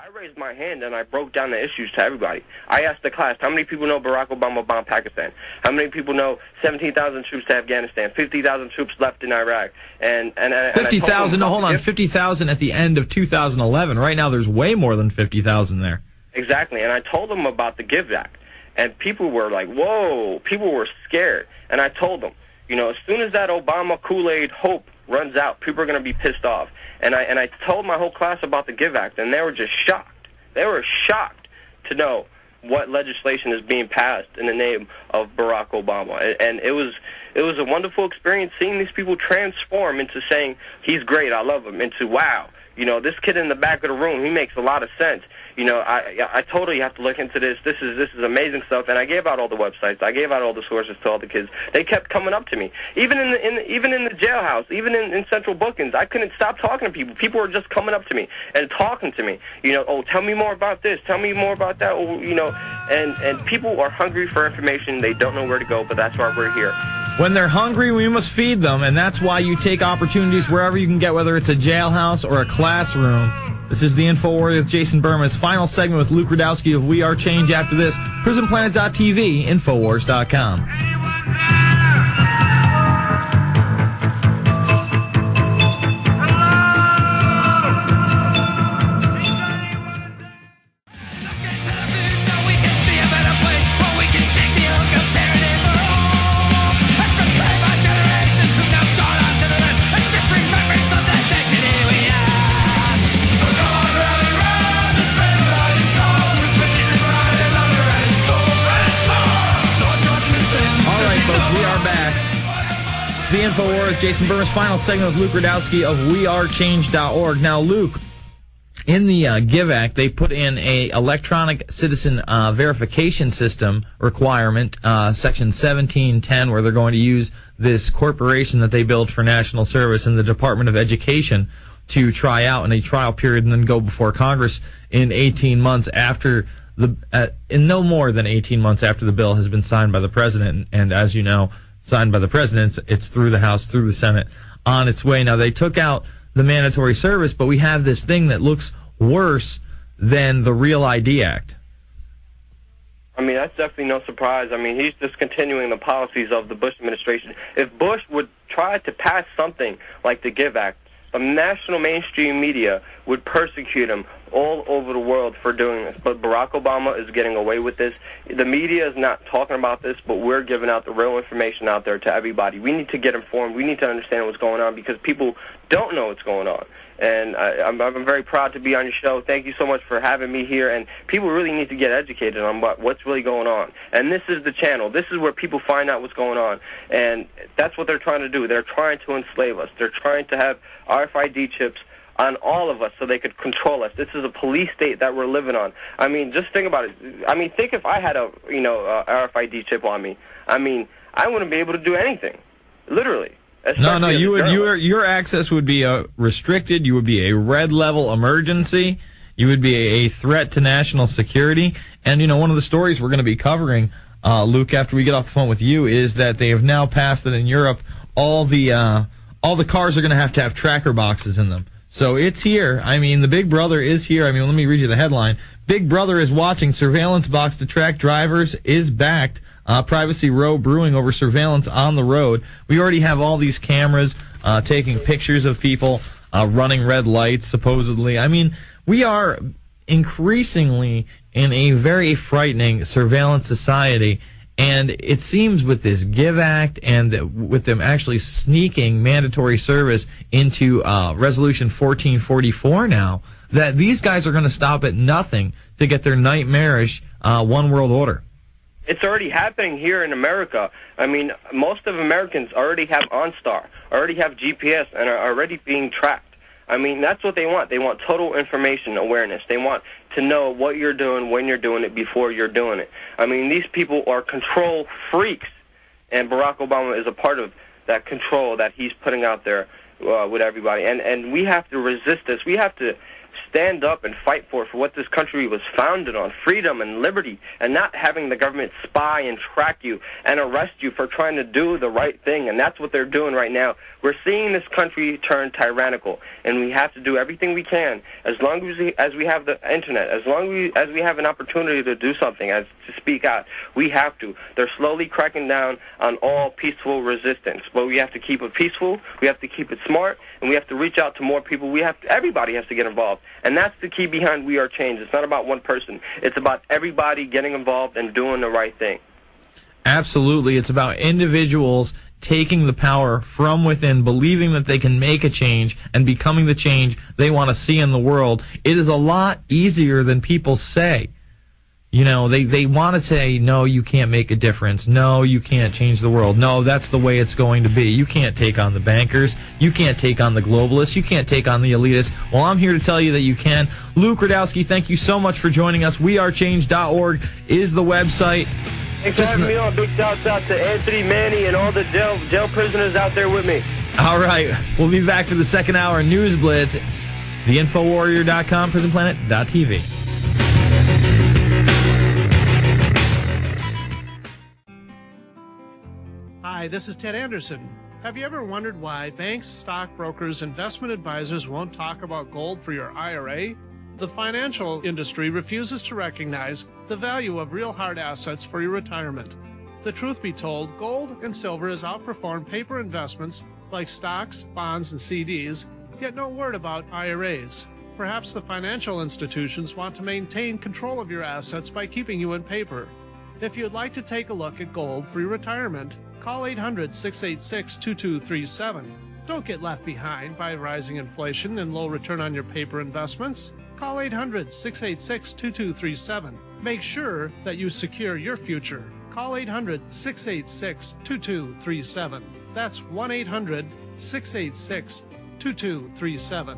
I raised my hand and I broke down the issues to everybody. I asked the class, how many people know Barack Obama bombed Pakistan? How many people know 17,000 troops to Afghanistan, 50,000 troops left in Iraq? And 50,000, no, hold on, 50,000 at the end of 2011. Right now there's way more than 50,000 there. Exactly, and I told them about the GIVE Act. And people were like, whoa, people were scared. And I told them, you know, as soon as that Obama Kool-Aid hope runs out, people are going to be pissed off. And I told my whole class about the GIVE Act, and they were just shocked. They were shocked to know what legislation is being passed in the name of Barack Obama. And it was a wonderful experience seeing these people transform into saying, he's great, I love him, into, wow, you know, this kid in the back of the room, he makes a lot of sense. You know, I told her you have to look into this. This is amazing stuff. And I gave out all the websites. I gave out all the sources to all the kids. They kept coming up to me, even in the jailhouse, even in central bookings. I couldn't stop talking to people. People were just coming up to me and talking to me. You know, oh, tell me more about this. Tell me more about that. Oh, you know, and people are hungry for information. They don't know where to go, but that's why we're here. When they're hungry, we must feed them, and that's why you take opportunities wherever you can get, whether it's a jailhouse or a classroom. This is the InfoWarrior with Jason Bermas. Final segment with Luke Rudkowski of We Are Change after this. PrisonPlanet.tv, Infowars.com. The InfoWar with Jason Bermas. Final segment with Luke Rudkowski of WeAreChange.org. Now, Luke, in the GIVE Act, they put in a electronic citizen verification system requirement, Section 1710, where they're going to use this corporation that they built for national service in the Department of Education to try out in a trial period and then go before Congress in 18 months after in no more than 18 months after the bill has been signed by the president. And as you know, signed by the president, it's through the House, through the Senate, on its way. Now, they took out the mandatory service, but we have this thing that looks worse than the Real ID Act. I mean, that's definitely no surprise. I mean, he's just continuing the policies of the Bush administration. If Bush would try to pass something like the GIVE Act, the national mainstream media would persecute him all over the world for doing this. But Barack Obama is getting away with this. The media is not talking about this, but we're giving out the real information out there to everybody. We need to get informed. We need to understand what's going on because people don't know what's going on. And I'm very proud to be on your show. Thank you so much for having me here. And people really need to get educated on what's really going on. And this is the channel. This is where people find out what's going on. And that's what they're trying to do. They're trying to enslave us. They're trying to have RFID chips on all of us so they could control us. This is a police state that we're living on. I mean, just think about it. I mean, think if I had a RFID chip on me. I mean, I wouldn't be able to do anything, literally. No, your access would be restricted. You would be a red level emergency. You would be a threat to national security. And you know, one of the stories we're going to be covering, Luke, after we get off the phone with you, is that they have now passed that in Europe all the cars are going to have tracker boxes in them. So it's here. I mean, the Big Brother is here. I mean, let me read you the headline. Big Brother is watching. Surveillance box to track drivers is backed. Privacy row brewing over surveillance on the road. We already have all these cameras taking pictures of people running red lights, supposedly. I mean, we are increasingly in a very frightening surveillance society. And it seems with this GIVE Act and with them actually sneaking mandatory service into Resolution 1444 now, that these guys are going to stop at nothing to get their nightmarish one world order. It's already happening here in America. I mean, most of Americans already have OnStar, already have GPS, and are already being tracked. I mean, that's what they want. They want total information awareness. They want to know what you're doing, when you're doing it, before you're doing it. I mean, these people are control freaks, and Barack Obama is a part of that control that he's putting out there with everybody. And we have to resist this. We have to stand up and fight for what this country was founded on, freedom and liberty, and not having the government spy and track you and arrest you for trying to do the right thing. And that's what they're doing right now. We're seeing this country turn tyrannical, and we have to do everything we can as long as we have the internet, as long as we have an opportunity to do something, to speak out. We have to. They're slowly cracking down on all peaceful resistance, but we have to keep it peaceful, we have to keep it smart, and we have to reach out to more people. Everybody has to get involved, and that's the key behind We Are Change. It's not about one person. It's about everybody getting involved and doing the right thing. Absolutely. It's about individuals taking the power from within, believing that they can make a change and becoming the change they want to see in the world. It is a lot easier than people say. You know, they want to say, no, you can't make a difference. No, you can't change the world. No, that's the way it's going to be. You can't take on the bankers. You can't take on the globalists. You can't take on the elitists. Well, I'm here to tell you that you can. Luke Rudkowski, thank you so much for joining us. WeAreChange.org is the website. Thanks for having me on. Big shouts out to Anthony, Manny, and all the jail prisoners out there with me. All right. We'll be back for the second hour News Blitz. The InfoWarrior.com, PrisonPlanet.tv. Hi, this is Ted Anderson. Have you ever wondered why banks, stockbrokers, investment advisors won't talk about gold for your IRA? The financial industry refuses to recognize the value of real hard assets for your retirement. The truth be told, gold and silver has outperformed paper investments like stocks, bonds, and CDs, yet no word about IRAs. Perhaps the financial institutions want to maintain control of your assets by keeping you in paper. If you'd like to take a look at gold for your retirement, call 800-686-2237. Don't get left behind by rising inflation and low return on your paper investments. Call 800-686-2237. Make sure that you secure your future. Call 800-686-2237. That's 1-800-686-2237.